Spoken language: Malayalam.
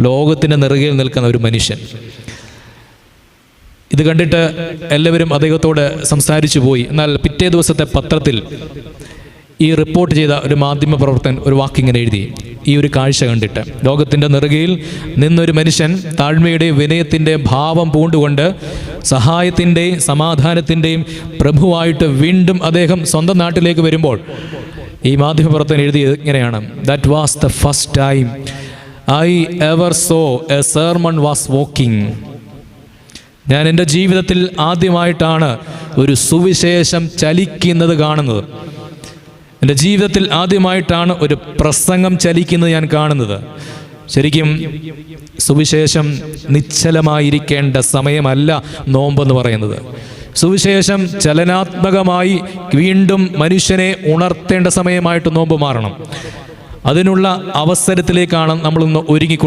ലോകത്തിൻ്റെ നെറുകയിൽ നിൽക്കുന്ന ഒരു മനുഷ്യൻ. ഇത് കണ്ടിട്ട് എല്ലാവരും അദ്ദേഹത്തോട് സംസാരിച്ചു പോയി. എന്നാൽ പിറ്റേ ദിവസത്തെ പത്രത്തിൽ ഈ റിപ്പോർട്ട് ചെയ്ത ഒരു മാധ്യമ പ്രവർത്തകൻ ഒരു വാക്കിങ്ങനെ എഴുതി, ഈ ഒരു കാഴ്ച കണ്ടിട്ട്: ലോകത്തിൻ്റെ നെറുകയിൽ നിന്നൊരു മനുഷ്യൻ താഴ്മയുടെയും വിനയത്തിൻ്റെ ഭാവം പൂണ്ടുകൊണ്ട് സഹായത്തിൻ്റെയും സമാധാനത്തിൻ്റെയും പ്രഭുവായിട്ട് വീണ്ടും അദ്ദേഹം സ്വന്തം നാട്ടിലേക്ക് വരുമ്പോൾ ഈ മാധ്യമപ്രവർത്തകൻ എഴുതിയത് ഇങ്ങനെയാണ്: that was the first time I ever so A sermon was walking. ഞാൻ എൻ്റെ ജീവിതത്തിൽ ആദ്യമായിട്ടാണ് ഒരു സുവിശേഷം ചലിക്കുന്നത് കാണുന്നത്. എൻ്റെ ജീവിതത്തിൽ ആദ്യമായിട്ടാണ് ഒരു പ്രസംഗം ചലിക്കുന്നത് ഞാൻ കാണുന്നത്. ശരിക്കും സുവിശേഷം നിശ്ചലമായിരിക്കേണ്ട സമയമല്ല നോമ്പെന്ന് പറയുന്നത്. സുവിശേഷം ചലനാത്മകമായി വീണ്ടും മനുഷ്യനെ ഉണർത്തേണ്ട സമയമായിട്ട് നോമ്പ് മാറണം. അതിനുള്ള അവസരത്തിലേക്കാണ് നമ്മളിന്ന് ഒരുങ്ങിക്കൊണ്ട്